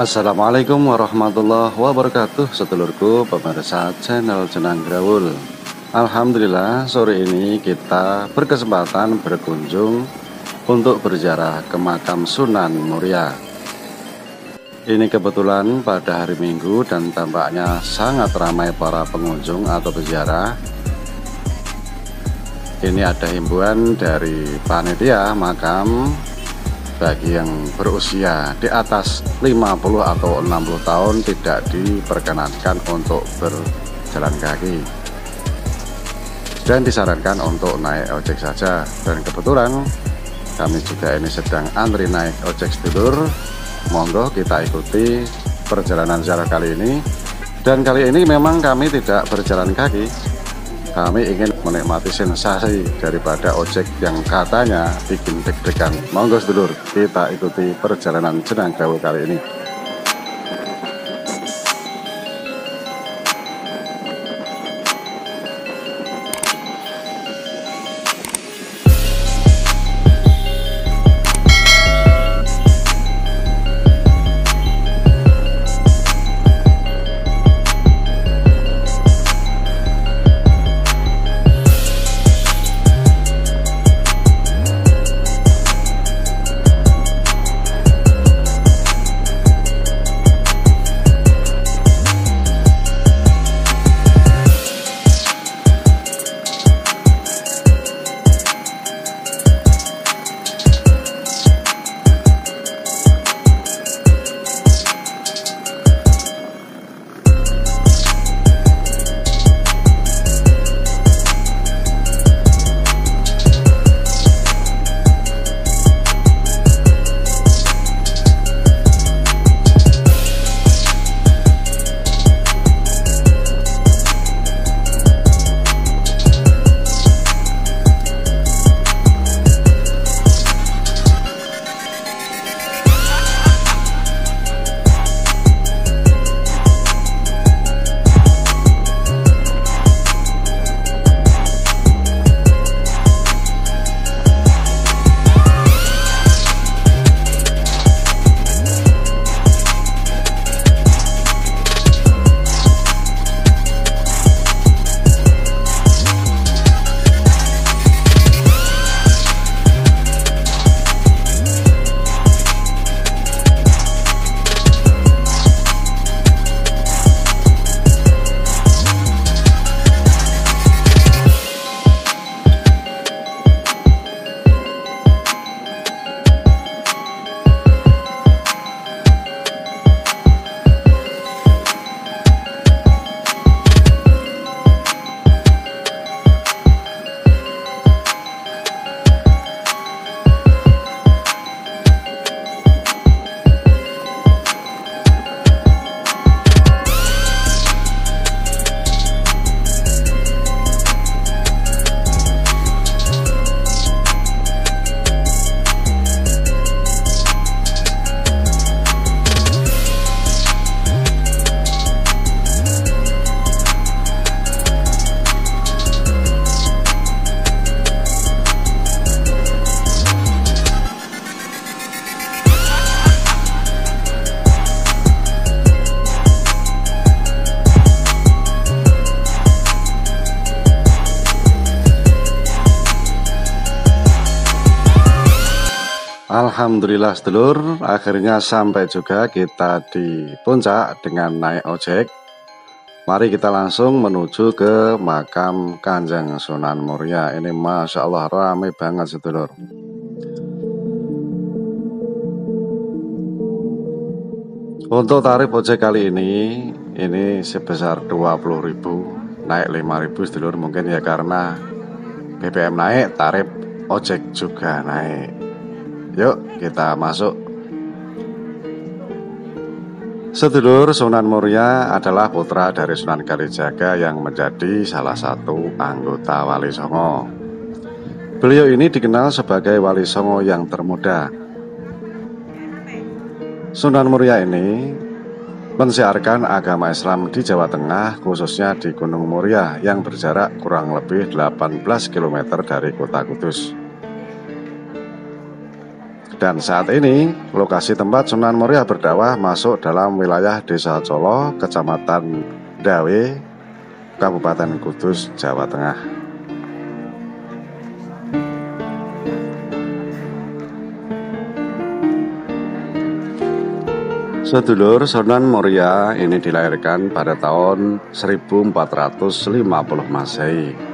Assalamualaikum warahmatullahi wabarakatuh, sedulurku pemirsa channel Jenang Grawul. Alhamdulillah, sore ini kita berkesempatan berkunjung untuk berziarah ke makam Sunan Muria. Ini kebetulan pada hari Minggu dan tampaknya sangat ramai para pengunjung atau peziarah. Ini ada himbauan dari panitia makam bagi yang berusia di atas 50 atau 60 tahun tidak diperkenankan untuk berjalan kaki dan disarankan untuk naik ojek saja. Dan kebetulan kami juga ini sedang antri naik ojek sedulur. Monggo kita ikuti perjalanan ziarah kali ini. Dan kali ini memang kami tidak berjalan kaki, kami ingin menikmati sensasi daripada ojek yang katanya bikin deg-degan. Monggo sedulur, kita ikuti perjalanan Jenang Grawul kali ini. Alhamdulillah sedulur, akhirnya sampai juga kita di puncak dengan naik ojek. Mari kita langsung menuju ke makam Kanjeng Sunan Muria. Ini Masya Allah ramai banget sedulur. Untuk tarif ojek kali ini sebesar 20.000, naik 5.000 sedulur. Mungkin ya karena BBM naik, tarif ojek juga naik. Yuk kita masuk. Sedulur, Sunan Muria adalah putra dari Sunan Kalijaga yang menjadi salah satu anggota Wali Songo. Beliau ini dikenal sebagai Wali Songo yang termuda. Sunan Muria ini mensiarkan agama Islam di Jawa Tengah, khususnya di Gunung Muria yang berjarak kurang lebih 18 km dari kota Kudus. Dan saat ini lokasi tempat Sunan Muria berdakwah masuk dalam wilayah Desa Colo, Kecamatan Dawe, Kabupaten Kudus, Jawa Tengah. Sedulur, Sunan Muria ini dilahirkan pada tahun 1450 Masehi.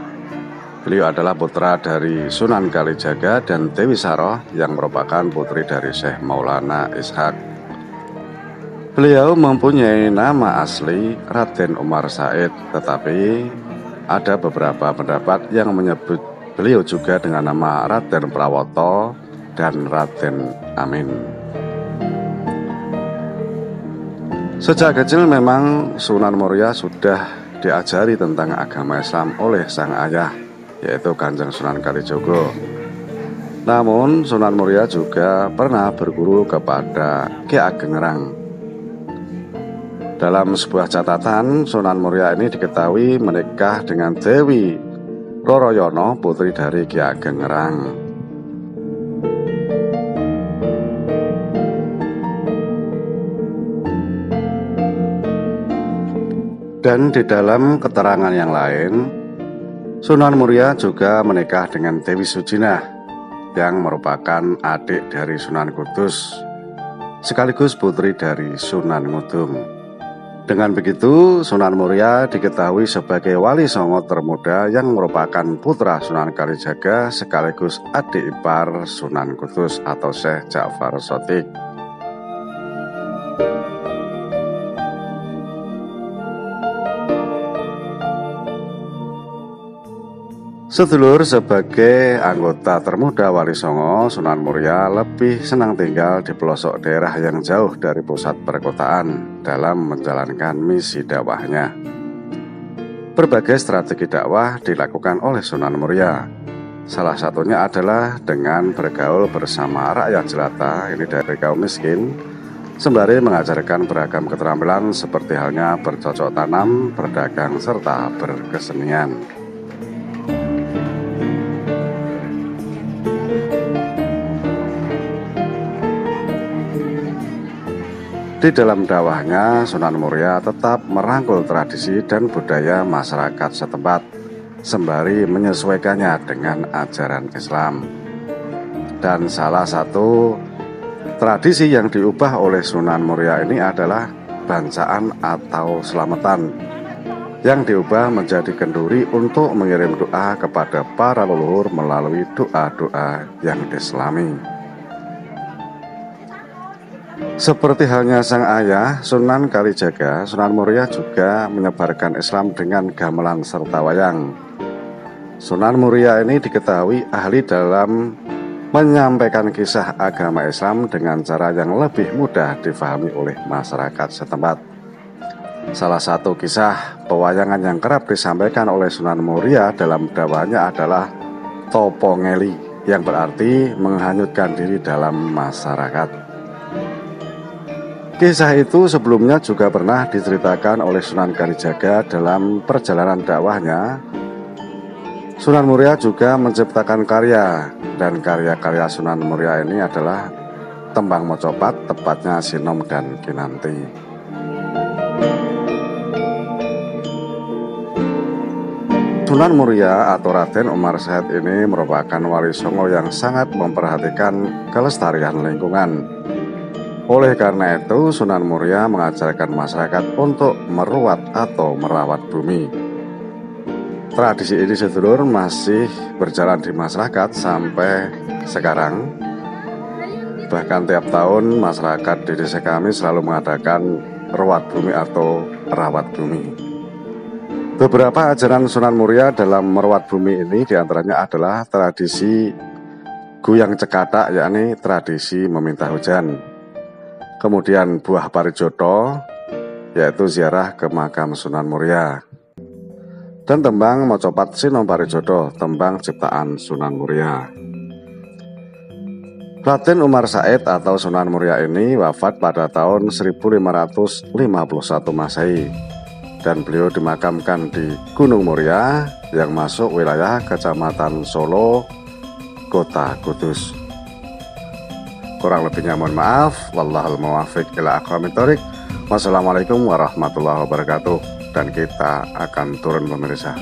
Beliau adalah putra dari Sunan Kalijaga dan Dewi Saroh yang merupakan putri dari Syekh Maulana Ishak. Beliau mempunyai nama asli Raden Umar Said, tetapi ada beberapa pendapat yang menyebut beliau juga dengan nama Raden Prawoto dan Raden Amin. Sejak kecil memang Sunan Muria sudah diajari tentang agama Islam oleh sang ayah, yaitu Kanjeng Sunan Kalijogo. Namun Sunan Muria juga pernah berguru kepada Ki Ageng Ngerang. Dalam sebuah catatan, Sunan Muria ini diketahui menikah dengan Dewi Roroyono, putri dari Ki Ageng Ngerang. Dan di dalam keterangan yang lain, Sunan Muria juga menikah dengan Dewi Sujinah yang merupakan adik dari Sunan Kudus, sekaligus putri dari Sunan Ngudung. Dengan begitu, Sunan Muria diketahui sebagai wali songo termuda yang merupakan putra Sunan Kalijaga sekaligus adik ipar Sunan Kudus atau Syekh Ja'far Shothiq. Sedulur, sebagai anggota termuda Wali Songo, Sunan Muria lebih senang tinggal di pelosok daerah yang jauh dari pusat perkotaan dalam menjalankan misi dakwahnya. Berbagai strategi dakwah dilakukan oleh Sunan Muria. Salah satunya adalah dengan bergaul bersama rakyat jelata, ini dari kaum miskin, sembari mengajarkan beragam keterampilan seperti halnya bercocok tanam, berdagang, serta berkesenian. Di dalam dakwahnya, Sunan Muria tetap merangkul tradisi dan budaya masyarakat setempat, sembari menyesuaikannya dengan ajaran Islam. Dan salah satu tradisi yang diubah oleh Sunan Muria ini adalah bancaan atau selamatan, yang diubah menjadi kenduri untuk mengirim doa kepada para leluhur melalui doa-doa yang islami. Seperti halnya sang ayah, Sunan Kalijaga, Sunan Muria juga menyebarkan Islam dengan gamelan serta wayang. Sunan Muria ini diketahui ahli dalam menyampaikan kisah agama Islam dengan cara yang lebih mudah difahami oleh masyarakat setempat. Salah satu kisah pewayangan yang kerap disampaikan oleh Sunan Muria dalam dakwahnya adalah Topo Ngeli, yang berarti menghanyutkan diri dalam masyarakat. Kisah itu sebelumnya juga pernah diceritakan oleh Sunan Kalijaga dalam perjalanan dakwahnya. Sunan Muria juga menciptakan karya, dan karya-karya Sunan Muria ini adalah tembang mocopat, tepatnya Sinom dan Kinanti. Sunan Muria atau Raden Umar Said ini merupakan wali songo yang sangat memperhatikan kelestarian lingkungan. Oleh karena itu, Sunan Muria mengajarkan masyarakat untuk meruat atau merawat bumi. Tradisi ini, sedulur, masih berjalan di masyarakat sampai sekarang. Bahkan tiap tahun masyarakat di desa kami selalu mengadakan ruat bumi atau rawat bumi. Beberapa ajaran Sunan Muria dalam merawat bumi ini diantaranya adalah tradisi Guyang Cekatak, yakni tradisi meminta hujan. Kemudian buah parijoto, yaitu ziarah ke makam Sunan Muria. Dan tembang mocopat Sinom Parijoto, tembang ciptaan Sunan Muria. Raden Umar Said atau Sunan Muria ini wafat pada tahun 1551 Masehi. Dan beliau dimakamkan di Gunung Muria yang masuk wilayah Kecamatan Solo, Kota Kudus. Kurang lebihnya mohon maaf. Wallahul muwaffiq ila aqwamit thoriq. Wassalamualaikum warahmatullahi wabarakatuh. Dan kita akan turun pemirsa.